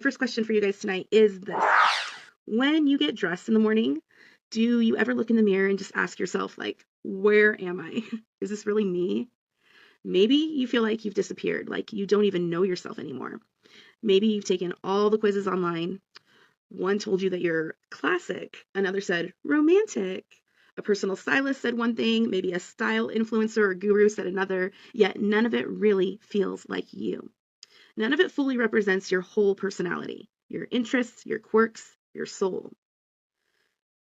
First question for you guys tonight is this. When you get dressed in the morning, do you ever look in the mirror and just ask yourself, like, where am I? Is this really me? Maybe you feel like you've disappeared, like you don't even know yourself anymore. Maybe you've taken all the quizzes online. One told you that you're classic, another said romantic. A personal stylist said one thing, maybe a style influencer or guru said another, yet none of it really feels like you. None of it fully represents your whole personality, your interests, your quirks, your soul.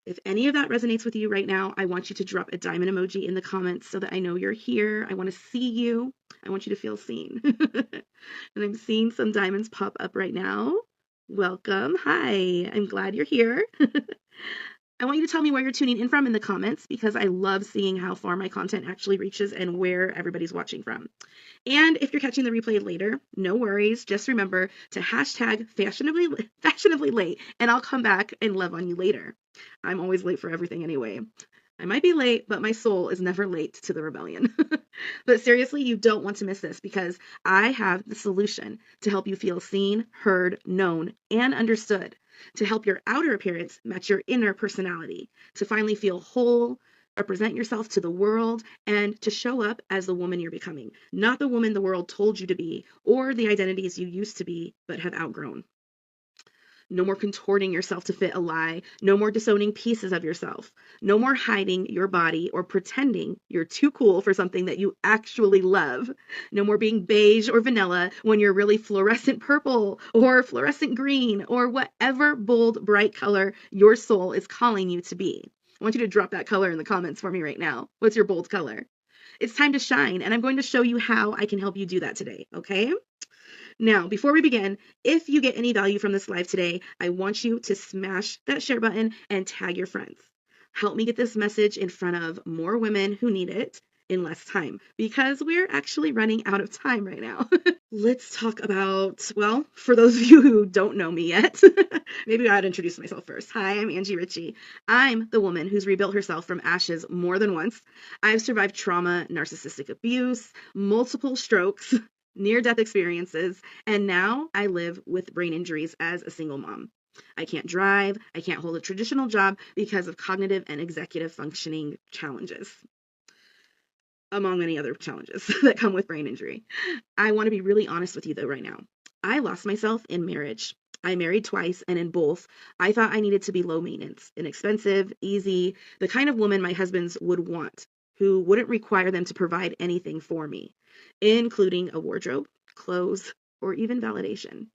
If any of that resonates with you right now, I want you to drop a diamond emoji in the comments so that I know you're here. I want to see you. I want you to feel seen. And I'm seeing some diamonds pop up right now. Welcome. Hi. I'm glad you're here. I want you to tell me where you're tuning in from in the comments because I love seeing how far my content actually reaches and where everybody's watching from. And if you're catching the replay later, no worries. Just remember to hashtag fashionably late, and I'll come back and love on you later. I'm always late for everything anyway. I might be late, but my soul is never late to the rebellion. But seriously, you don't want to miss this because I have the solution to help you feel seen, heard, known, and understood, to help your outer appearance match your inner personality, to finally feel whole, represent yourself to the world, and to show up as the woman you're becoming, not the woman the world told you to be or the identities you used to be but have outgrown. No more contorting yourself to fit a lie. No more disowning pieces of yourself. No more hiding your body or pretending you're too cool for something that you actually love. No more being beige or vanilla when you're really fluorescent purple or fluorescent green or whatever bold, bright color your soul is calling you to be. I want you to drop that color in the comments for me right now. What's your bold color? It's time to shine, and I'm going to show you how I can help you do that today, okay? Now, before we begin, if you get any value from this live today, I want you to smash that share button and tag your friends. Help me get this message in front of more women who need it in less time because we're actually running out of time right now. Let's talk about, well, for those of you who don't know me yet, maybe I'd introduce myself first. Hi, I'm Angie Ritchie. I'm the woman who's rebuilt herself from ashes more than once. I've survived trauma, narcissistic abuse, multiple strokes, near-death experiences, and now I live with brain injuries as a single mom. I can't drive, I can't hold a traditional job because of cognitive and executive functioning challenges, among many other challenges that come with brain injury. I want to be really honest with you though right now. I lost myself in marriage. I married twice, and in both, I thought I needed to be low maintenance, inexpensive, easy, the kind of woman my husbands would want, who wouldn't require them to provide anything for me, including a wardrobe, clothes, or even validation.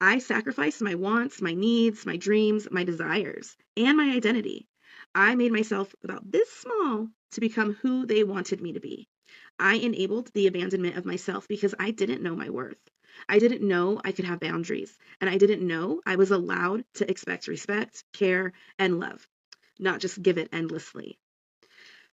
I sacrificed my wants, my needs, my dreams, my desires, and my identity. I made myself about this small to become who they wanted me to be. I enabled the abandonment of myself because I didn't know my worth. I didn't know I could have boundaries, and I didn't know I was allowed to expect respect, care, and love, not just give it endlessly.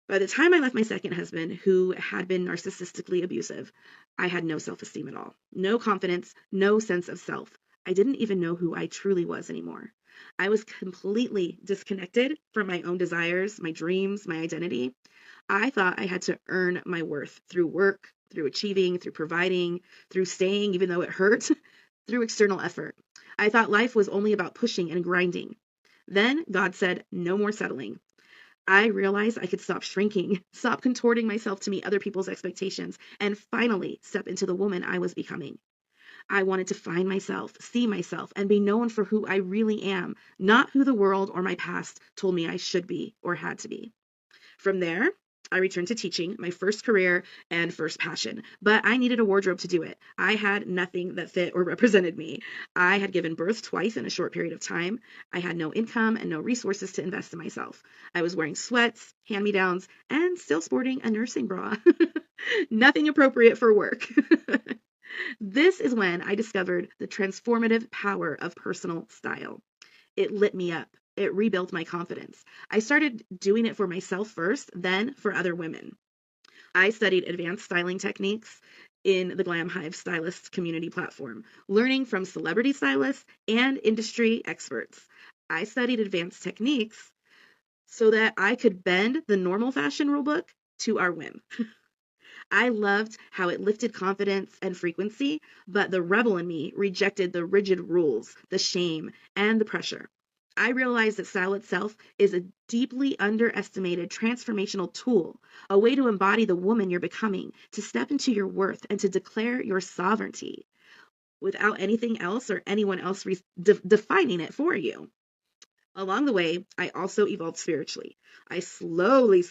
By the time I left my second husband, who had been narcissistically abusive, I had no self-esteem at all, no confidence, no sense of self. I didn't even know who I truly was anymore. I was completely disconnected from my own desires, my dreams, my identity. I thought I had to earn my worth through work, through achieving, through providing, through staying, even though it hurt, through external effort. I thought life was only about pushing and grinding. Then God said, no more settling. I realized I could stop shrinking, stop contorting myself to meet other people's expectations, and finally step into the woman I was becoming. I wanted to find myself, see myself, and be known for who I really am, not who the world or my past told me I should be or had to be. From there, I returned to teaching, my first career and first passion, but I needed a wardrobe to do it. I had nothing that fit or represented me. I had given birth twice in a short period of time. I had no income and no resources to invest in myself. I was wearing sweats, hand-me-downs, and still sporting a nursing bra. Nothing appropriate for work. This is when I discovered the transformative power of personal style. It lit me up. It rebuilt my confidence. I started doing it for myself first, then for other women. I studied advanced styling techniques in the Glam Hive Stylist community platform, learning from celebrity stylists and industry experts. I studied advanced techniques so that I could bend the normal fashion rulebook to our whim. I loved how it lifted confidence and frequency, but the rebel in me rejected the rigid rules, the shame, and the pressure. I realized that style itself is a deeply underestimated transformational tool, a way to embody the woman you're becoming, to step into your worth, and to declare your sovereignty without anything else or anyone else defining it for you. Along the way, I also evolved spiritually. I slowly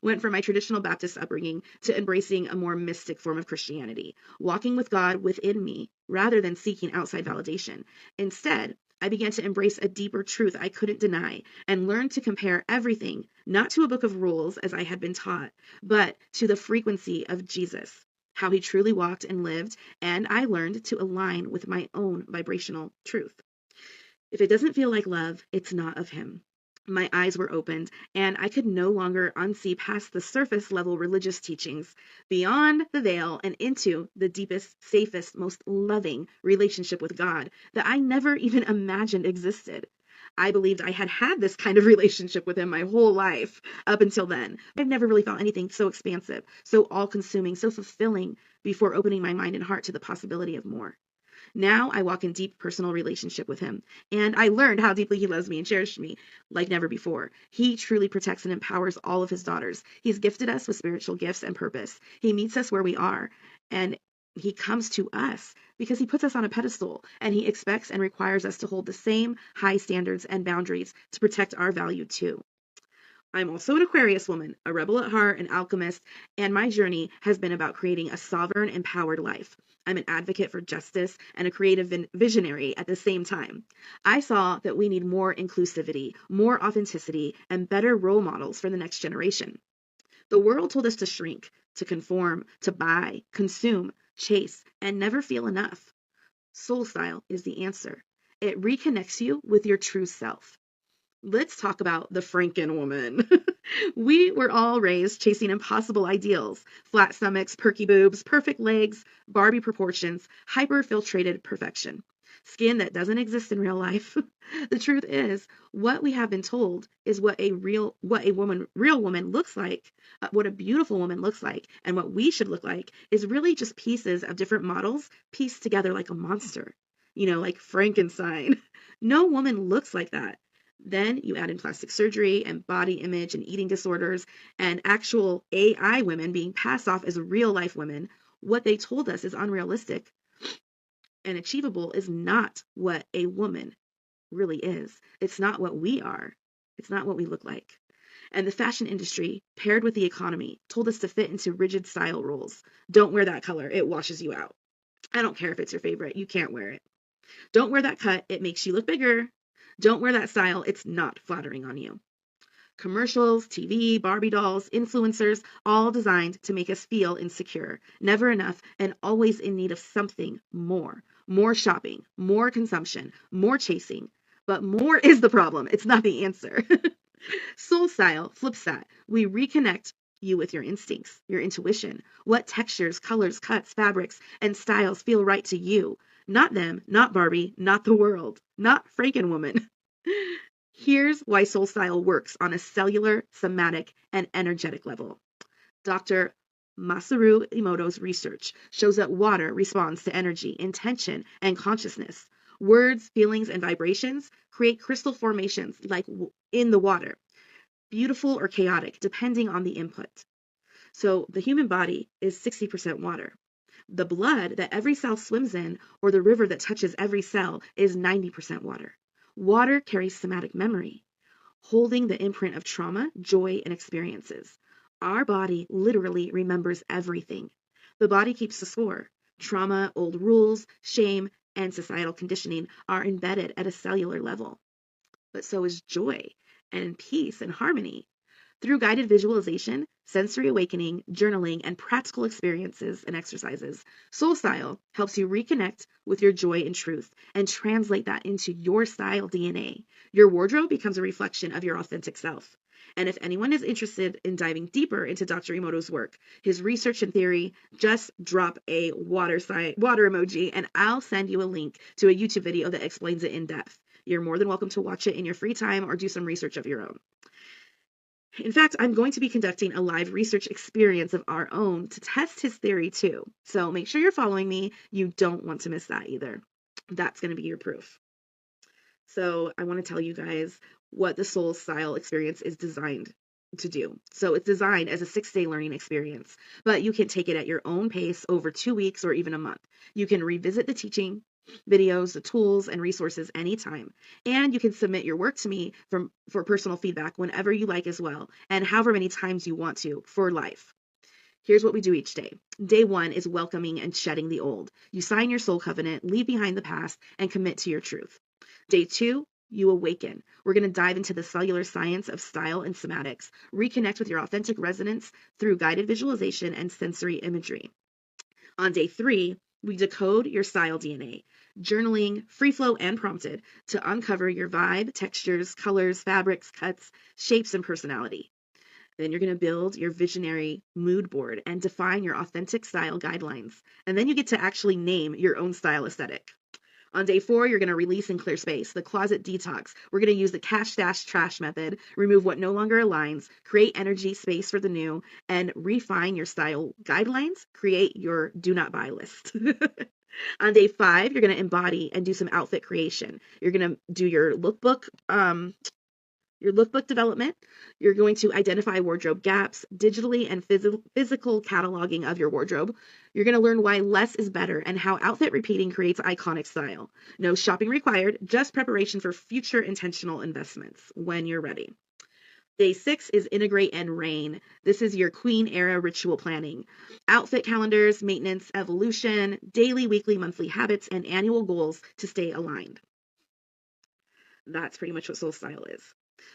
went from my traditional Baptist upbringing to embracing a more mystic form of Christianity, walking with God within me rather than seeking outside validation. Instead, I began to embrace a deeper truth I couldn't deny and learn to compare everything, not to a book of rules as I had been taught, but to the frequency of Jesus, how he truly walked and lived, and I learned to align with my own vibrational truth. If it doesn't feel like love, it's not of him. My eyes were opened, and I could no longer unsee past the surface level religious teachings, beyond the veil and into the deepest, safest, most loving relationship with God that I never even imagined existed. I believed I had had this kind of relationship with him my whole life up until then. I've never really felt anything so expansive, so all consuming, so fulfilling before opening my mind and heart to the possibility of more. Now I walk in deep personal relationship with him, and I learned how deeply he loves me and cherished me like never before. He truly protects and empowers all of his daughters. He's gifted us with spiritual gifts and purpose. He meets us where we are, and he comes to us because he puts us on a pedestal, and he expects and requires us to hold the same high standards and boundaries to protect our value too. I'm also an Aquarius woman, a rebel at heart, an alchemist, and my journey has been about creating a sovereign, empowered life. I'm an advocate for justice and a creative visionary at the same time. I saw that we need more inclusivity, more authenticity, and better role models for the next generation. The world told us to shrink, to conform, to buy, consume, chase, and never feel enough. Soul Style is the answer. It reconnects you with your true self. Let's talk about the Franken woman. We were all raised chasing impossible ideals: flat stomachs, perky boobs, perfect legs, Barbie proportions, hyper-filtrated perfection, skin that doesn't exist in real life. The truth is, what we have been told is real woman looks like, what a beautiful woman looks like, and what we should look like is really just pieces of different models pieced together like a monster. Like Frankenstein. No woman looks like that. Then you add in plastic surgery and body image and eating disorders and actual AI women being passed off as real life women. What they told us is unrealistic and achievable is not what a woman really is. It's not what we are. It's not what we look like. And the fashion industry, paired with the economy, told us to fit into rigid style rules. Don't wear that color, it washes you out. I don't care if it's your favorite, you can't wear it. Don't wear that cut, it makes you look bigger. Don't wear that style, it's not flattering on you. Commercials, TV, Barbie dolls, influencers, all designed to make us feel insecure, never enough, and always in need of something more. More shopping, more consumption, more chasing. But more is the problem, it's not the answer. Soul Style flips that. We reconnect you with your instincts, your intuition. What textures, colors, cuts, fabrics, and styles feel right to you. Not them, not Barbie, not the world, not Frankenwoman. Here's why Soul Style works on a cellular, somatic, and energetic level. Dr. Masaru Emoto's research shows that water responds to energy, intention, and consciousness. Words, feelings, and vibrations create crystal formations like in the water, beautiful or chaotic, depending on the input. So the human body is 60% water. The blood that every cell swims in, or the river that touches every cell, is 90% water. Water carries somatic memory, holding the imprint of trauma, joy, and experiences. Our body literally remembers everything. The body keeps the score. Trauma, old rules, shame, and societal conditioning are embedded at a cellular level. But so is joy and peace and harmony. Through guided visualization, sensory awakening, journaling, and practical experiences and exercises, Soul Style helps you reconnect with your joy and truth and translate that into your style DNA. Your wardrobe becomes a reflection of your authentic self. And if anyone is interested in diving deeper into Dr. Emoto's work, his research and theory, just drop a water emoji and I'll send you a link to a YouTube video that explains it in depth. You're more than welcome to watch it in your free time or do some research of your own. In fact, I'm going to be conducting a live research experience of our own to test his theory too. So make sure you're following me. You don't want to miss that either. That's going to be your proof. So I want to tell you guys what the Soul Style experience is designed to do. So it's designed as a 6-day learning experience, but you can take it at your own pace over 2 weeks or even a month. You can revisit the teaching, videos, the tools, and resources anytime. And you can submit your work to me for personal feedback whenever you like as well, and however many times you want to for life. Here's what we do each day. Day 1 is welcoming and shedding the old. You sign your soul covenant, leave behind the past, and commit to your truth. Day 2, you awaken. We're going to dive into the cellular science of style and somatics, reconnect with your authentic resonance through guided visualization and sensory imagery. On day 3, we decode your style DNA, journaling, free flow, and prompted to uncover your vibe, textures, colors, fabrics, cuts, shapes, and personality. Then you're going to build your visionary mood board and define your authentic style guidelines. And then you get to actually name your own style aesthetic. On day 4, you're going to release and clear space, the closet detox. We're going to use the cash dash trash method, remove what no longer aligns, create energy space for the new, and refine your style guidelines, create your do not buy list. On day 5, you're going to embody and do some outfit creation. You're going to do your lookbook development. You're going to identify wardrobe gaps, digitally and physical cataloging of your wardrobe. You're going to learn why less is better and how outfit repeating creates iconic style. No shopping required, just preparation for future intentional investments when you're ready. Day 6 is integrate and reign. This is your queen era ritual planning. Outfit calendars, maintenance, evolution, daily, weekly, monthly habits, and annual goals to stay aligned. That's pretty much what soul style is.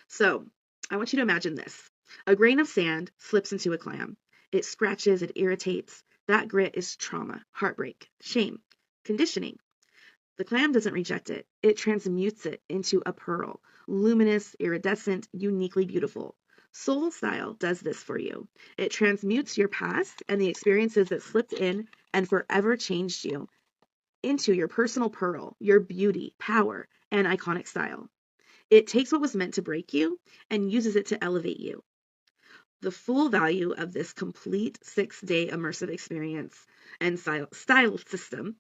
So I want you to imagine this. A grain of sand slips into a clam. It scratches, it irritates. That grit is trauma, heartbreak, shame, conditioning. The clam doesn't reject it. It transmutes it into a pearl, luminous, iridescent, uniquely beautiful. Soul style does this for you. It transmutes your past and the experiences that slipped in and forever changed you into your personal pearl, your beauty, power, and iconic style. It takes what was meant to break you and uses it to elevate you. The full value of this complete 6-day immersive experience and style system,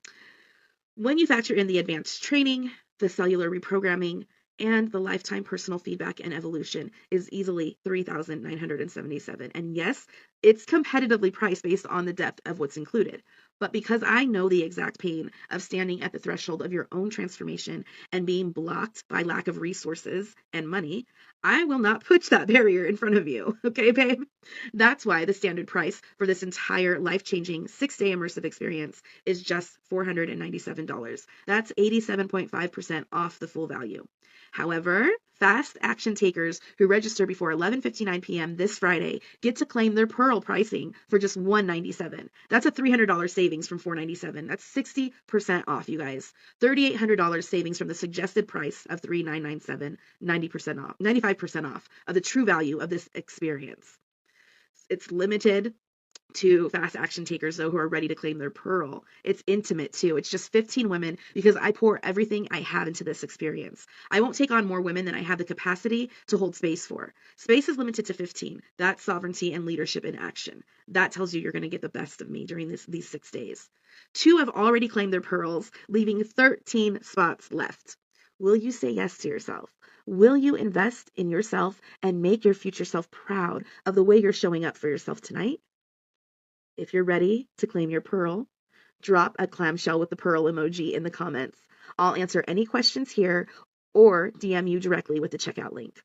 when you factor in the advanced training, the cellular reprogramming, and the lifetime personal feedback and evolution, is easily $3,977. And yes, it's competitively priced based on the depth of what's included. But because I know the exact pain of standing at the threshold of your own transformation and being blocked by lack of resources and money, I will not put that barrier in front of you. Okay, babe? That's why the standard price for this entire life-changing 6-day immersive experience is just $497. That's 87.5% off the full value. However, fast action takers who register before 11:59 p.m. this Friday get to claim their Pearl pricing for just $197. That's a $300 savings from $497. That's 60% off, you guys. $3,800 savings from the suggested price of $3,997, 90% off, 95% off of the true value of this experience. It's limited to fast action takers, though, who are ready to claim their pearl. It's intimate, too. It's just 15 women because I pour everything I have into this experience. I won't take on more women than I have the capacity to hold space for. Space is limited to 15. That's sovereignty and leadership in action. That tells you you're going to get the best of me during these 6 days. 2 have already claimed their pearls, leaving 13 spots left. Will you say yes to yourself? Will you invest in yourself and make your future self proud of the way you're showing up for yourself tonight? If you're ready to claim your pearl, drop a clamshell with the pearl emoji in the comments. I'll answer any questions here or DM you directly with the checkout link.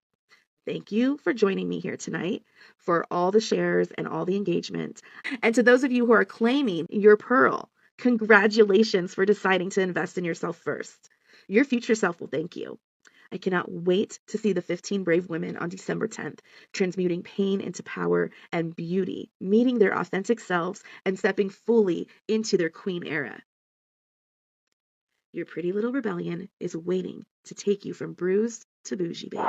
Thank you for joining me here tonight, for all the shares and all the engagement. And to those of you who are claiming your pearl, congratulations for deciding to invest in yourself first. Your future self will thank you. I cannot wait to see the 15 brave women on December 10th, transmuting pain into power and beauty, meeting their authentic selves and stepping fully into their queen era. Your pretty little rebellion is waiting to take you from bruised to bougie, babe.